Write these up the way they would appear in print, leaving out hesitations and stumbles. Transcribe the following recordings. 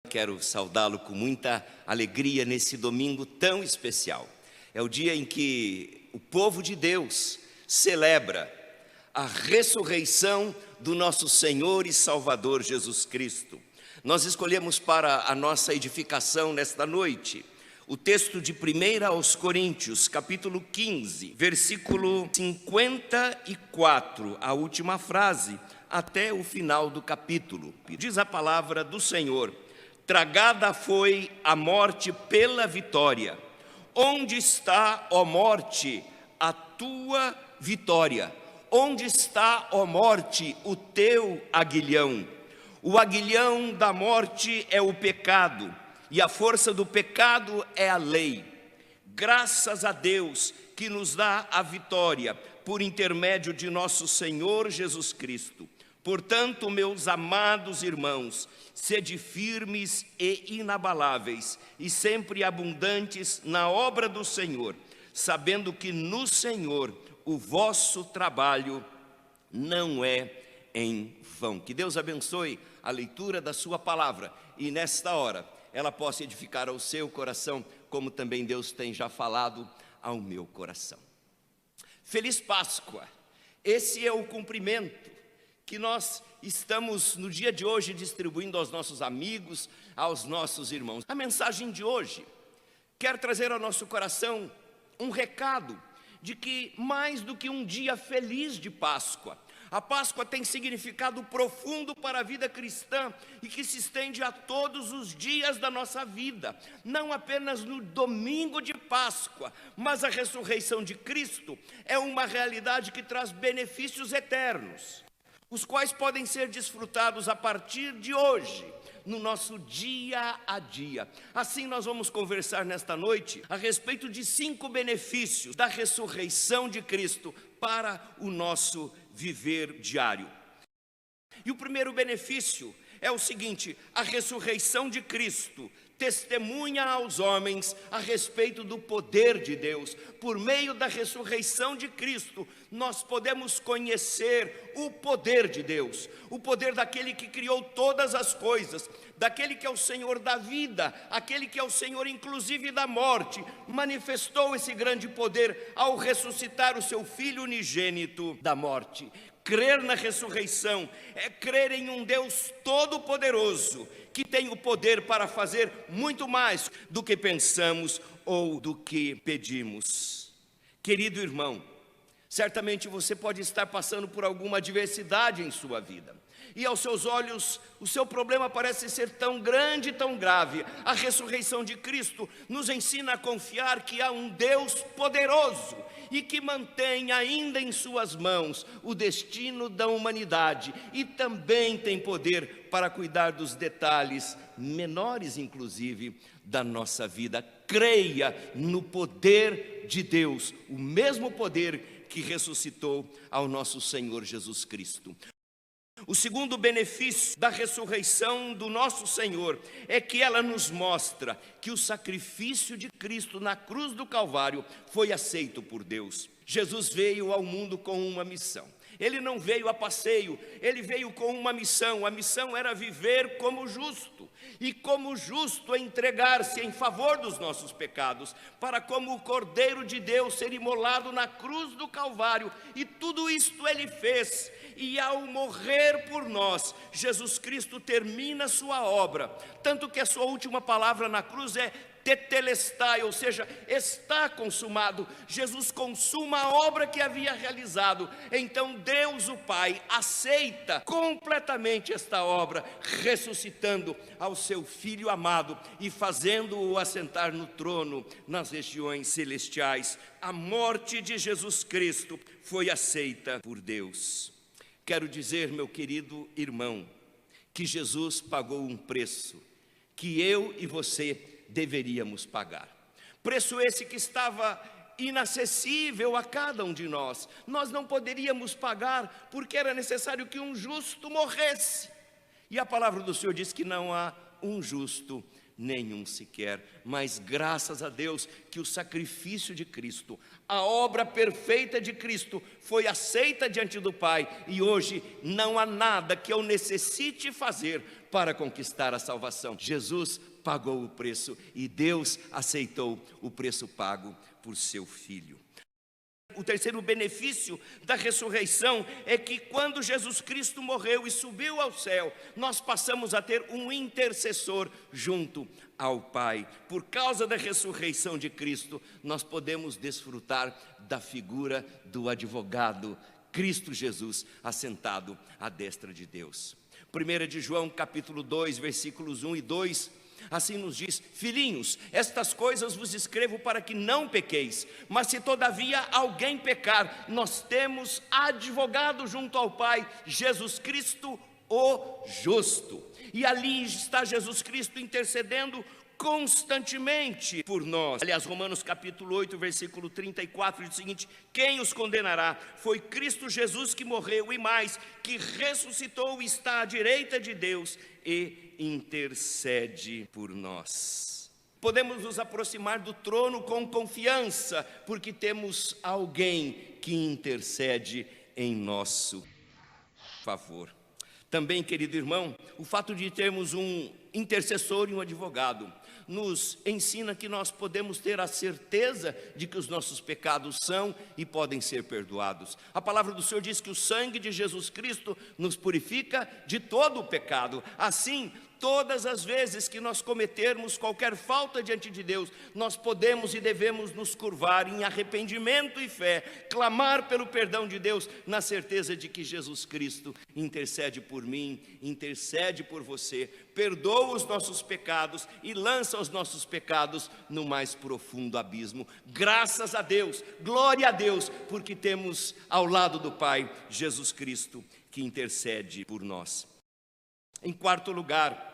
Quero saudá-lo com muita alegria nesse domingo tão especial. É o dia em que o povo de Deus celebra a ressurreição do nosso Senhor e Salvador Jesus Cristo. Nós escolhemos para a nossa edificação nesta noite o texto de 1 aos Coríntios, capítulo 15, versículo 54, a última frase, até o final do capítulo. Diz a palavra do Senhor: tragada foi a morte pela vitória. Onde está, ó morte, a tua vitória? Onde está, ó morte, o teu aguilhão? O aguilhão da morte é o pecado, e a força do pecado é a lei. Graças a Deus que nos dá a vitória por intermédio de nosso Senhor Jesus Cristo. Portanto, meus amados irmãos, sede firmes e inabaláveis, e sempre abundantes na obra do Senhor, sabendo que no Senhor o vosso trabalho não é em vão. Que Deus abençoe a leitura da sua palavra, e nesta hora ela possa edificar ao seu coração, como também Deus tem já falado ao meu coração. Feliz Páscoa! Esse é o cumprimento que nós estamos no dia de hoje distribuindo aos nossos amigos, aos nossos irmãos. A mensagem de hoje quer trazer ao nosso coração um recado de que mais do que um dia feliz de Páscoa, a Páscoa tem significado profundo para a vida cristã e que se estende a todos os dias da nossa vida, não apenas no domingo de Páscoa, mas a ressurreição de Cristo é uma realidade que traz benefícios eternos, os quais podem ser desfrutados a partir de hoje, no nosso dia a dia. Assim nós vamos conversar nesta noite a respeito de 5 benefícios da ressurreição de Cristo para o nosso viver diário. E o primeiro benefício é o seguinte: a ressurreição de Cristo testemunha aos homens a respeito do poder de Deus. Por meio da ressurreição de Cristo, nós podemos conhecer o poder de Deus, o poder daquele que criou todas as coisas, daquele que é o Senhor da vida, aquele que é o Senhor inclusive da morte. Manifestou esse grande poder ao ressuscitar o seu Filho unigênito da morte. Crer na ressurreição é crer em um Deus todo-poderoso, que tem o poder para fazer muito mais do que pensamos ou do que pedimos. Querido irmão, certamente você pode estar passando por alguma adversidade em sua vida, e aos seus olhos o seu problema parece ser tão grande, tão grave. A ressurreição de Cristo nos ensina a confiar que há um Deus poderoso e que mantém ainda em suas mãos o destino da humanidade, e também tem poder para cuidar dos detalhes menores, inclusive, da nossa vida. Creia no poder de Deus, o mesmo poder que ressuscitou ao nosso Senhor Jesus Cristo. O segundo benefício da ressurreição do nosso Senhor é que ela nos mostra que o sacrifício de Cristo na cruz do Calvário foi aceito por Deus. Jesus veio ao mundo com uma missão. Ele não veio a passeio, ele veio com uma missão. A missão era viver como justo, e como justo entregar-se em favor dos nossos pecados, para como o Cordeiro de Deus ser imolado na cruz do Calvário. E tudo isto ele fez, e ao morrer por nós, Jesus Cristo termina sua obra, tanto que a sua última palavra na cruz é tetelestai, ou seja, está consumado. Jesus consuma a obra que havia realizado. Então Deus o Pai aceita completamente esta obra, ressuscitando ao seu Filho amado e fazendo-o assentar no trono nas regiões celestiais. A morte de Jesus Cristo foi aceita por Deus. Quero dizer, meu querido irmão, que Jesus pagou um preço que eu e você deveríamos pagar. Preço esse que estava inacessível a cada um de nós. Nós não poderíamos pagar porque era necessário que um justo morresse. E a palavra do Senhor diz que não há um justo nenhum sequer. Mas graças a Deus que o sacrifício de Cristo, a obra perfeita de Cristo foi aceita diante do Pai, e hoje não há nada que eu necessite fazer para conquistar a salvação. Jesus pagou o preço e Deus aceitou o preço pago por seu Filho. O terceiro benefício da ressurreição é que quando Jesus Cristo morreu e subiu ao céu, nós passamos a ter um intercessor junto ao Pai. Por causa da ressurreição de Cristo, nós podemos desfrutar da figura do advogado, Cristo Jesus, assentado à destra de Deus. 1 de João, capítulo 2, versículos 1 e 2, assim nos diz: filhinhos, estas coisas vos escrevo para que não pequeis, mas se todavia alguém pecar, nós temos advogado junto ao Pai, Jesus Cristo o justo. E ali está Jesus Cristo intercedendo constantemente por nós. Aliás, Romanos capítulo 8, versículo 34 diz o seguinte: quem os condenará? Foi Cristo Jesus que morreu, e mais, que ressuscitou e está à direita de Deus e intercede por nós. Podemos nos aproximar do trono com confiança, porque temos alguém que intercede em nosso favor. Também, querido irmão, o fato de termos um intercessor e um advogado nos ensina que nós podemos ter a certeza de que os nossos pecados são e podem ser perdoados. A palavra do Senhor diz que o sangue de Jesus Cristo nos purifica de todo o pecado. Assim, todas as vezes que nós cometermos qualquer falta diante de Deus, nós podemos e devemos nos curvar em arrependimento e fé, clamar pelo perdão de Deus, na certeza de que Jesus Cristo intercede por mim, intercede por você, perdoa os nossos pecados e lança os nossos pecados no mais profundo abismo. Graças a Deus, glória a Deus, porque temos ao lado do Pai Jesus Cristo que intercede por nós. Em quarto lugar,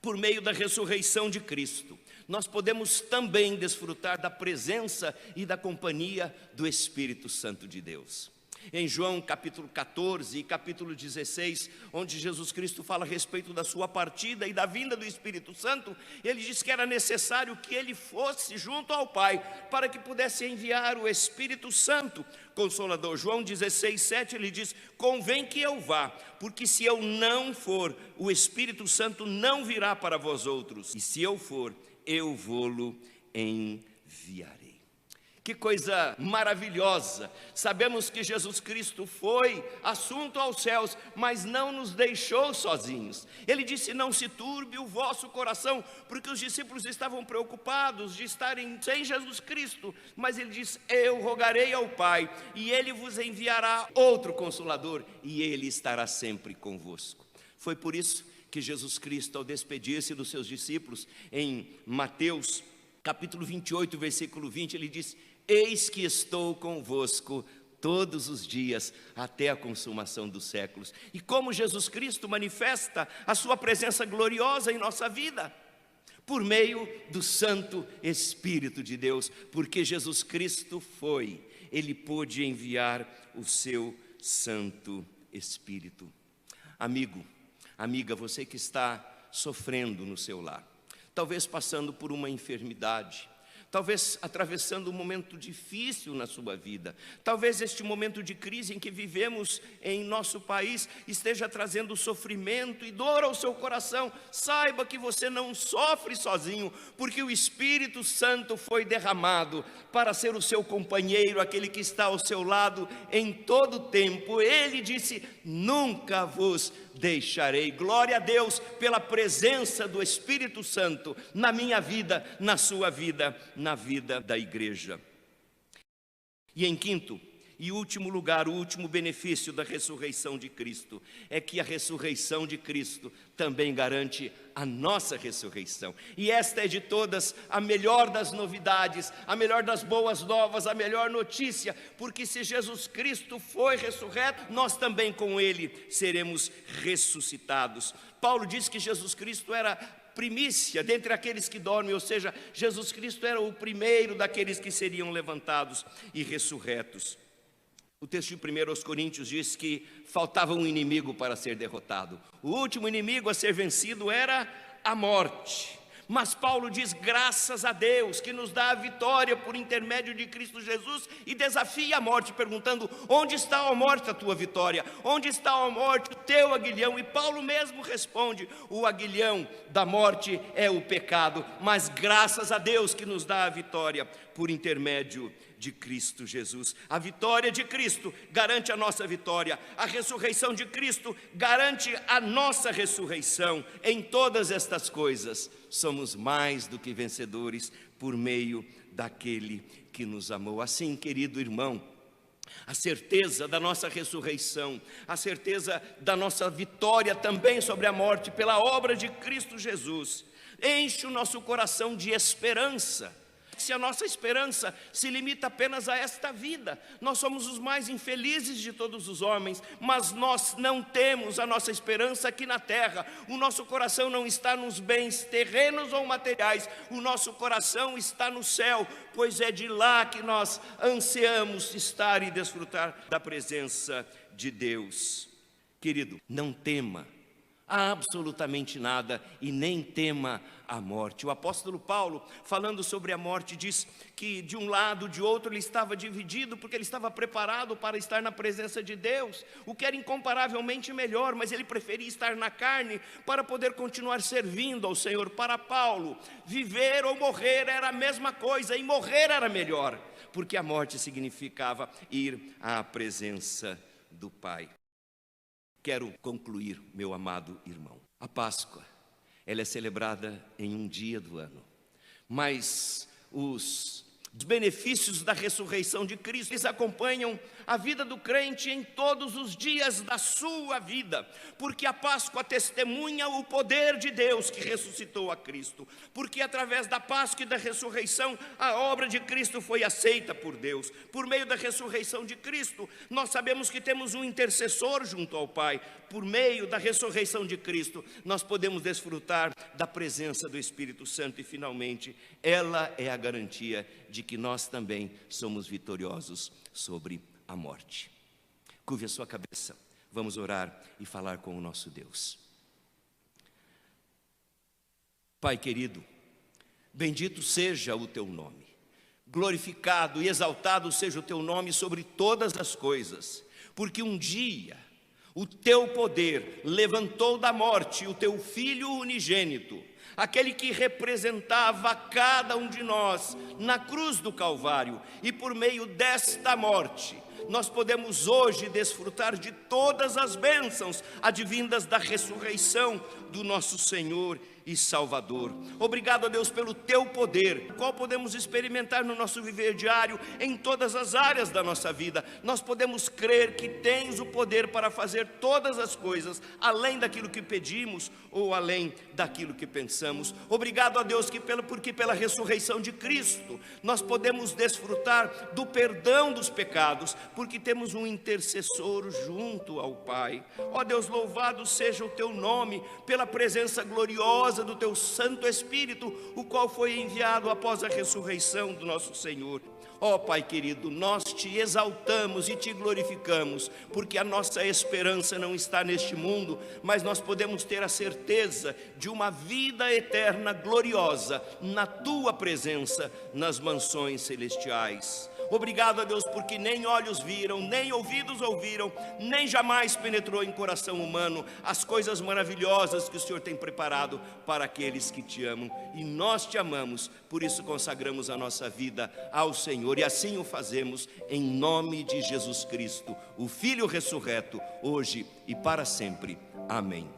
por meio da ressurreição de Cristo, nós podemos também desfrutar da presença e da companhia do Espírito Santo de Deus. Em João capítulo 14 e capítulo 16, onde Jesus Cristo fala a respeito da sua partida e da vinda do Espírito Santo, ele diz que era necessário que ele fosse junto ao Pai, para que pudesse enviar o Espírito Santo Consolador. João 16, 7, ele diz: convém que eu vá, porque se eu não for, o Espírito Santo não virá para vós outros, e se eu for, eu vou-lo enviarei. Que coisa maravilhosa! Sabemos que Jesus Cristo foi assunto aos céus, mas não nos deixou sozinhos. Ele disse: não se turbe o vosso coração, porque os discípulos estavam preocupados de estarem sem Jesus Cristo. Mas ele diz: eu rogarei ao Pai, e Ele vos enviará outro Consolador, e Ele estará sempre convosco. Foi por isso que Jesus Cristo, ao despedir-se dos seus discípulos, em Mateus capítulo 28, versículo 20, ele diz: eis que estou convosco todos os dias, até a consumação dos séculos. E como Jesus Cristo manifesta a sua presença gloriosa em nossa vida? Por meio do Santo Espírito de Deus, porque Jesus Cristo foi, Ele pôde enviar o seu Santo Espírito. Amigo, amiga, você que está sofrendo no seu lar, talvez passando por uma enfermidade, talvez atravessando um momento difícil na sua vida, talvez este momento de crise em que vivemos em nosso país esteja trazendo sofrimento e dor ao seu coração. Saiba que você não sofre sozinho, porque o Espírito Santo foi derramado para ser o seu companheiro, aquele que está ao seu lado em todo o tempo. Ele disse: nunca vos deixarei. Glória a Deus pela presença do Espírito Santo na minha vida, na sua vida, na vida da igreja. E em quinto e último lugar, o último benefício da ressurreição de Cristo é que a ressurreição de Cristo também garante a nossa ressurreição. E esta é de todas a melhor das novidades, a melhor das boas novas, a melhor notícia, porque se Jesus Cristo foi ressurreto, nós também com Ele seremos ressuscitados. Paulo diz que Jesus Cristo era primícia dentre aqueles que dormem, ou seja, Jesus Cristo era o primeiro daqueles que seriam levantados e ressurretos. O texto de 1 Coríntios diz que faltava um inimigo para ser derrotado. O último inimigo a ser vencido era a morte. Mas Paulo diz: graças a Deus que nos dá a vitória por intermédio de Cristo Jesus, e desafia a morte perguntando: onde está, ó morte, a tua vitória? Onde está, ó morte, o teu aguilhão? E Paulo mesmo responde: o aguilhão da morte é o pecado, mas graças a Deus que nos dá a vitória por intermédio de Cristo Jesus. A vitória de Cristo garante a nossa vitória. A ressurreição de Cristo garante a nossa ressurreição. Em todas estas coisas somos mais do que vencedores por meio daquele que nos amou. Assim, querido irmão, a certeza da nossa ressurreição, a certeza da nossa vitória também sobre a morte pela obra de Cristo Jesus, enche o nosso coração de esperança. Se a nossa esperança se limita apenas a esta vida, nós somos os mais infelizes de todos os homens, mas nós não temos a nossa esperança aqui na terra. O nosso coração não está nos bens terrenos ou materiais, o nosso coração está no céu, pois é de lá que nós ansiamos estar e desfrutar da presença de Deus. Querido, não tema absolutamente nada e nem tema a morte. O apóstolo Paulo, falando sobre a morte, diz que de um lado, de outro, ele estava dividido, porque ele estava preparado para estar na presença de Deus, o que era incomparavelmente melhor, mas ele preferia estar na carne para poder continuar servindo ao Senhor. Para Paulo, viver ou morrer era a mesma coisa, e morrer era melhor, porque a morte significava ir à presença do Pai. Quero concluir, meu amado irmão. A Páscoa, ela é celebrada em um dia do ano, mas os benefícios da ressurreição de Cristo, eles acompanham a vida do crente em todos os dias da sua vida, porque a Páscoa testemunha o poder de Deus que ressuscitou a Cristo, porque através da Páscoa e da ressurreição, a obra de Cristo foi aceita por Deus. Por meio da ressurreição de Cristo, nós sabemos que temos um intercessor junto ao Pai. Por meio da ressurreição de Cristo, nós podemos desfrutar da presença do Espírito Santo, e finalmente, ela é a garantia de que nós também somos vitoriosos sobre a morte. Curve a sua cabeça, vamos orar e falar com o nosso Deus. Pai querido, bendito seja o teu nome, glorificado e exaltado seja o teu nome sobre todas as coisas, porque um dia o teu poder levantou da morte o teu Filho unigênito, aquele que representava cada um de nós na cruz do Calvário, e por meio desta morte, nós podemos hoje desfrutar de todas as bênçãos advindas da ressurreição do nosso Senhor e Salvador. Obrigado a Deus pelo teu poder, o qual podemos experimentar no nosso viver diário, em todas as áreas da nossa vida. Nós podemos crer que tens o poder para fazer todas as coisas, além daquilo que pedimos ou além daquilo que pensamos. Obrigado a Deus porque pela ressurreição de Cristo, nós podemos desfrutar do perdão dos pecados, porque temos um intercessor junto ao Pai. Ó Deus, louvado seja o teu nome pela presença gloriosa do teu Santo Espírito, o qual foi enviado após a ressurreição do nosso Senhor. Ó Pai querido, nós te exaltamos e te glorificamos, porque a nossa esperança não está neste mundo, mas nós podemos ter a certeza de uma vida eterna gloriosa na tua presença nas mansões celestiais. Obrigado a Deus porque nem olhos viram, nem ouvidos ouviram, nem jamais penetrou em coração humano as coisas maravilhosas que o Senhor tem preparado para aqueles que te amam. E nós te amamos, por isso consagramos a nossa vida ao Senhor, e assim o fazemos em nome de Jesus Cristo, o Filho ressurreto, hoje e para sempre. Amém.